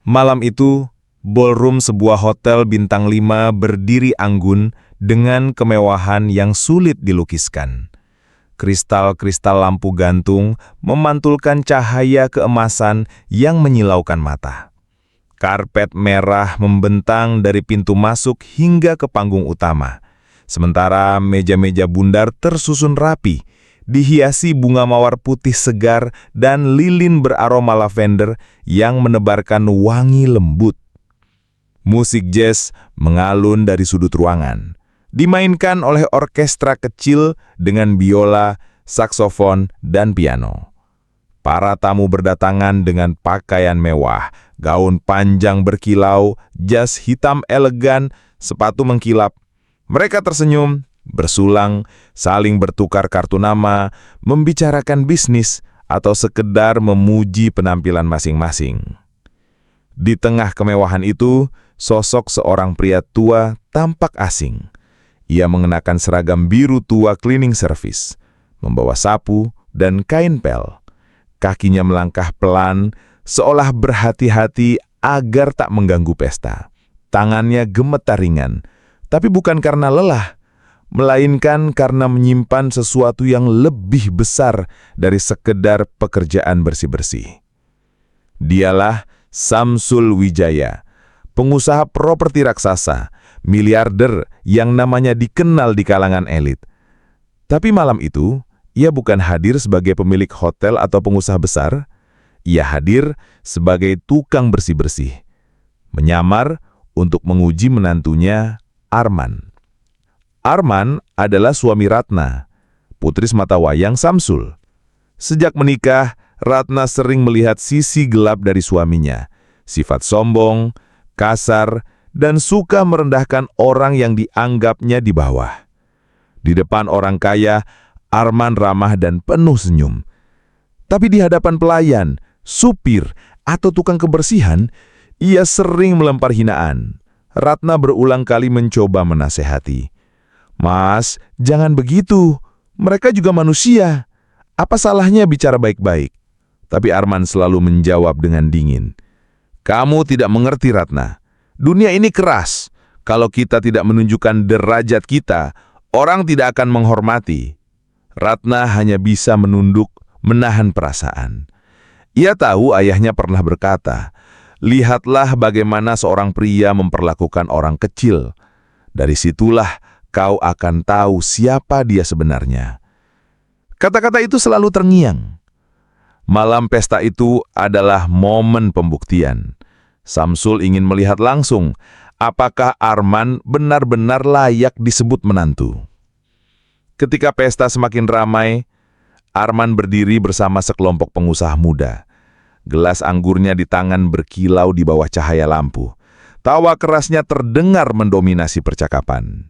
Malam itu, ballroom sebuah hotel bintang 5 berdiri anggun dengan kemewahan yang sulit dilukiskan. Kristal-kristal lampu gantung memantulkan cahaya keemasan yang menyilaukan mata. Karpet merah membentang dari pintu masuk hingga ke panggung utama. Sementara meja-meja bundar tersusun rapi, dihiasi bunga mawar putih segar dan lilin beraroma lavender yang menebarkan wangi lembut. Musik jazz mengalun dari sudut ruangan, dimainkan oleh orkestra kecil dengan biola, saksofon, dan piano. Para tamu berdatangan dengan pakaian mewah, gaun panjang berkilau, jas hitam elegan, sepatu mengkilap. Mereka tersenyum, bersulang, saling bertukar kartu nama, membicarakan bisnis, atau sekedar memuji penampilan masing-masing. Di tengah kemewahan itu, sosok seorang pria tua tampak asing. Ia mengenakan seragam biru tua cleaning service, membawa sapu dan kain pel. Kakinya melangkah pelan, seolah berhati-hati agar tak mengganggu pesta. Tangannya gemetar ringan, tapi bukan karena lelah, melainkan karena menyimpan sesuatu yang lebih besar dari sekedar pekerjaan bersih-bersih. Dialah Samsul Wijaya, pengusaha properti raksasa, miliarder yang namanya dikenal di kalangan elit. Tapi malam itu, ia bukan hadir sebagai pemilik hotel atau pengusaha besar. Ia hadir sebagai tukang bersih-bersih, menyamar untuk menguji menantunya, Arman. Arman adalah suami Ratna, putri sematawayang Samsul. Sejak menikah, Ratna sering melihat sisi gelap dari suaminya, sifat sombong, kasar, dan suka merendahkan orang yang dianggapnya di bawah. Di depan orang kaya, Arman ramah dan penuh senyum. Tapi di hadapan pelayan, supir, atau tukang kebersihan, ia sering melempar hinaan. Ratna berulang kali mencoba menasehati. "Mas, jangan begitu. Mereka juga manusia. Apa salahnya bicara baik-baik?" Tapi Arman selalu menjawab dengan dingin. "Kamu tidak mengerti, Ratna. Dunia ini keras. Kalau kita tidak menunjukkan derajat kita, orang tidak akan menghormati." Ratna hanya bisa menunduk, menahan perasaan. Ia tahu ayahnya pernah berkata, "Lihatlah bagaimana seorang pria memperlakukan orang kecil. Dari situlah kau akan tahu siapa dia sebenarnya." Kata-kata itu selalu terngiang. Malam pesta itu adalah momen pembuktian. Samsul ingin melihat langsung apakah Arman benar-benar layak disebut menantu. Ketika pesta semakin ramai, Arman berdiri bersama sekelompok pengusaha muda. Gelas anggurnya di tangan berkilau di bawah cahaya lampu. Tawa kerasnya terdengar mendominasi percakapan.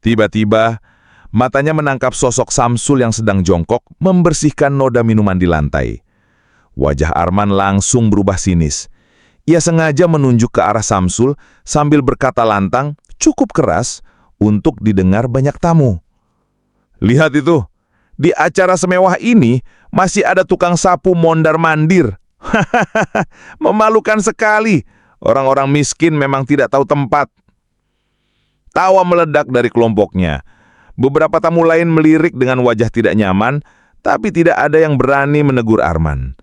Tiba-tiba, matanya menangkap sosok Samsul yang sedang jongkok membersihkan noda minuman di lantai. Wajah Arman langsung berubah sinis. Ia sengaja menunjuk ke arah Samsul sambil berkata lantang, cukup keras untuk didengar banyak tamu. "Lihat itu, di acara semewah ini masih ada tukang sapu mondar-mandir. Hahaha, memalukan sekali. Orang-orang miskin memang tidak tahu tempat." Tawa meledak dari kelompoknya. Beberapa tamu lain melirik dengan wajah tidak nyaman, tapi tidak ada yang berani menegur Arman.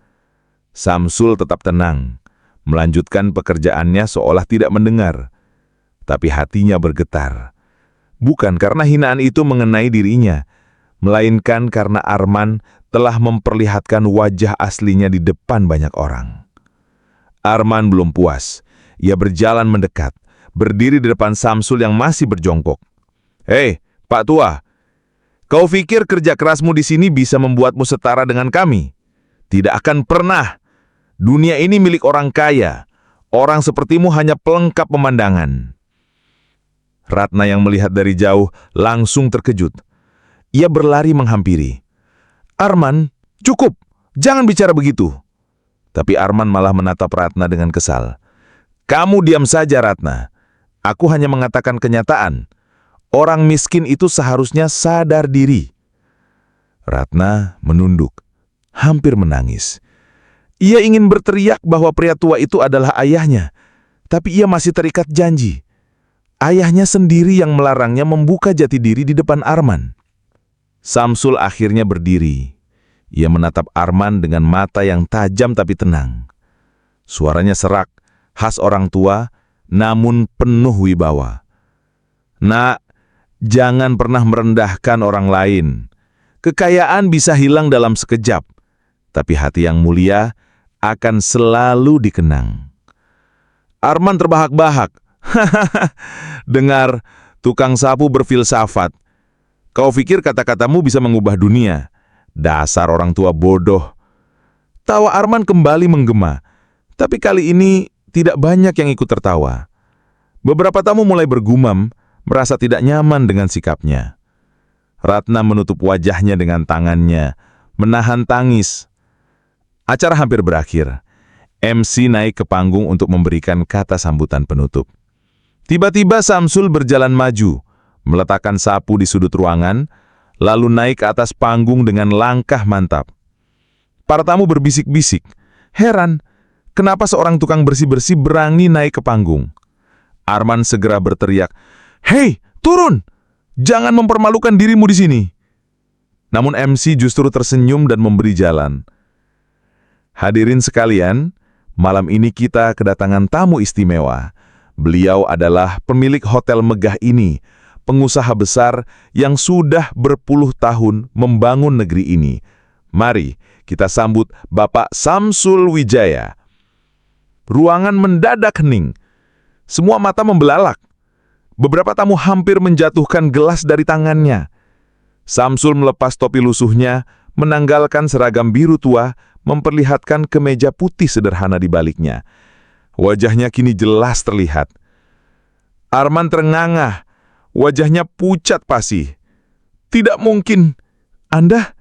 Samsul tetap tenang, melanjutkan pekerjaannya seolah tidak mendengar. Tapi hatinya bergetar. Bukan karena hinaan itu mengenai dirinya, melainkan karena Arman telah memperlihatkan wajah aslinya di depan banyak orang. Arman belum puas. Ia berjalan mendekat, berdiri di depan Samsul yang masih berjongkok. "Hei, Pak Tua, kau pikir kerja kerasmu di sini bisa membuatmu setara dengan kami? Tidak akan pernah. Dunia ini milik orang kaya. Orang sepertimu hanya pelengkap pemandangan." Ratna yang melihat dari jauh langsung terkejut. Ia berlari menghampiri. "Arman, cukup! Jangan bicara begitu!" Tapi Arman malah menatap Ratna dengan kesal. "Kamu diam saja, Ratna. Aku hanya mengatakan kenyataan. Orang miskin itu seharusnya sadar diri." Ratna menunduk, hampir menangis. Ia ingin berteriak bahwa pria tua itu adalah ayahnya, tapi ia masih terikat janji. Ayahnya sendiri yang melarangnya membuka jati diri di depan Arman. Samsul akhirnya berdiri. Ia menatap Arman dengan mata yang tajam tapi tenang. Suaranya serak, khas orang tua, namun penuh wibawa. "Nak, jangan pernah merendahkan orang lain. Kekayaan bisa hilang dalam sekejap, tapi hati yang mulia akan selalu dikenang." Arman terbahak-bahak. "Hahaha, dengar, tukang sapu berfilsafat. Kau pikir kata-katamu bisa mengubah dunia? Dasar orang tua bodoh." Tawa Arman kembali menggema, tapi kali ini tidak banyak yang ikut tertawa. Beberapa tamu mulai bergumam, merasa tidak nyaman dengan sikapnya. Ratna menutup wajahnya dengan tangannya, menahan tangis. Acara hampir berakhir. MC naik ke panggung untuk memberikan kata sambutan penutup. Tiba-tiba Samsul berjalan maju, meletakkan sapu di sudut ruangan, lalu naik ke atas panggung dengan langkah mantap. Para tamu berbisik-bisik, heran, kenapa seorang tukang bersih-bersih berani naik ke panggung. Arman segera berteriak, "Hei, turun! Jangan mempermalukan dirimu di sini." Namun MC justru tersenyum dan memberi jalan. Hadirin sekalian, malam ini kita kedatangan tamu istimewa. Beliau adalah pemilik hotel megah ini, pengusaha besar yang sudah berpuluh tahun membangun negeri ini. Mari kita sambut Bapak Samsul Wijaya. Ruangan mendadak hening. Semua mata membelalak. Beberapa tamu hampir menjatuhkan gelas dari tangannya. Samsul melepas topi lusuhnya, menanggalkan seragam biru tua, memperlihatkan kemeja putih sederhana di baliknya. Wajahnya kini jelas terlihat. Arman terengah, wajahnya pucat pasi. "Tidak mungkin. Anda?"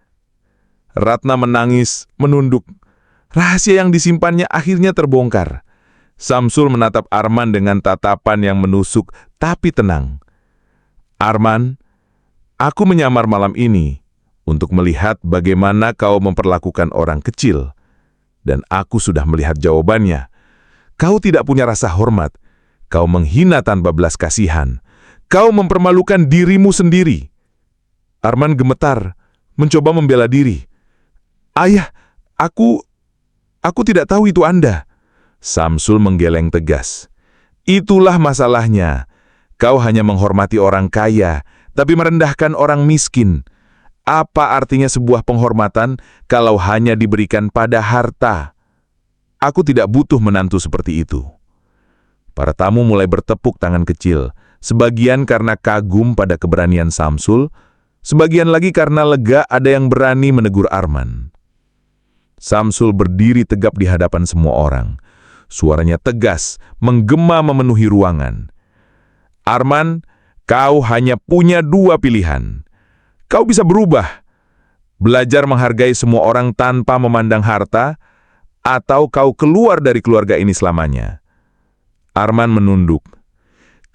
Ratna menangis, menunduk. Rahasia yang disimpannya akhirnya terbongkar. Samsul menatap Arman dengan tatapan yang menusuk tapi tenang. "Arman, aku menyamar malam ini untuk melihat bagaimana kau memperlakukan orang kecil. Dan aku sudah melihat jawabannya. Kau tidak punya rasa hormat. Kau menghina tanpa belas kasihan. Kau mempermalukan dirimu sendiri." Arman gemetar, mencoba membela diri. "Ayah, aku tidak tahu itu Anda." Samsul menggeleng tegas. "Itulah masalahnya. Kau hanya menghormati orang kaya, tapi merendahkan orang miskin. Apa artinya sebuah penghormatan kalau hanya diberikan pada harta? Aku tidak butuh menantu seperti itu." Para tamu mulai bertepuk tangan kecil, sebagian karena kagum pada keberanian Samsul, sebagian lagi karena lega ada yang berani menegur Arman. Samsul berdiri tegap di hadapan semua orang. Suaranya tegas, menggema memenuhi ruangan. "Arman, kau hanya punya dua pilihan. Kau bisa berubah, belajar menghargai semua orang tanpa memandang harta, atau kau keluar dari keluarga ini selamanya." Arman menunduk.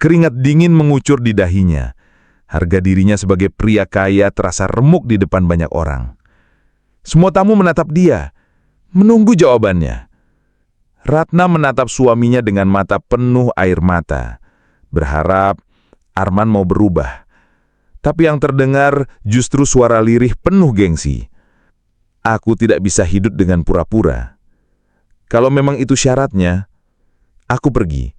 Keringat dingin mengucur di dahinya. Harga dirinya sebagai pria kaya terasa remuk di depan banyak orang. Semua tamu menatap dia, menunggu jawabannya. Ratna menatap suaminya dengan mata penuh air mata, berharap Arman mau berubah. Tapi yang terdengar justru suara lirih penuh gengsi. "Aku tidak bisa hidup dengan pura-pura. Kalau memang itu syaratnya, aku pergi."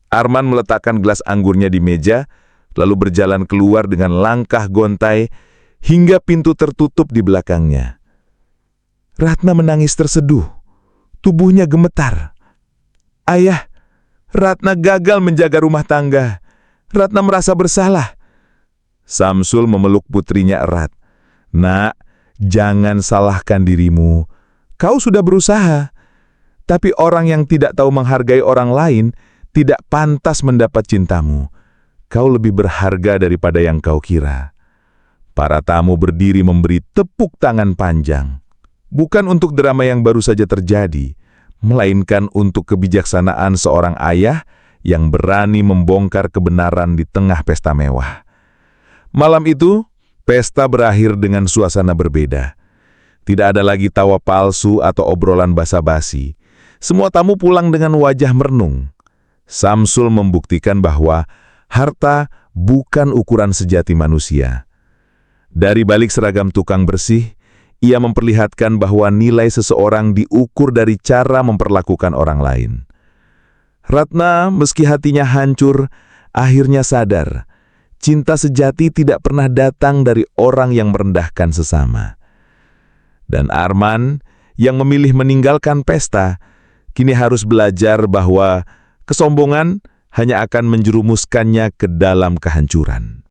Arman meletakkan gelas anggurnya di meja, lalu berjalan keluar dengan langkah gontai hingga pintu tertutup di belakangnya. Ratna menangis terseduh, tubuhnya gemetar. "Ayah, Ratna gagal menjaga rumah tangga. Ratna merasa bersalah." Samsul memeluk putrinya erat. "Nak, jangan salahkan dirimu. Kau sudah berusaha. Tapi orang yang tidak tahu menghargai orang lain tidak pantas mendapat cintamu. Kau lebih berharga daripada yang kau kira." Para tamu berdiri memberi tepuk tangan panjang. Bukan untuk drama yang baru saja terjadi, melainkan untuk kebijaksanaan seorang ayah yang berani membongkar kebenaran di tengah pesta mewah. Malam itu, pesta berakhir dengan suasana berbeda. Tidak ada lagi tawa palsu atau obrolan basa-basi. Semua tamu pulang dengan wajah merenung. Samsul membuktikan bahwa harta bukan ukuran sejati manusia. Dari balik seragam tukang bersih, ia memperlihatkan bahwa nilai seseorang diukur dari cara memperlakukan orang lain. Ratna, meski hatinya hancur, akhirnya sadar, cinta sejati tidak pernah datang dari orang yang merendahkan sesama. Dan Arman, yang memilih meninggalkan pesta, kini harus belajar bahwa kesombongan hanya akan menjerumuskannya ke dalam kehancuran.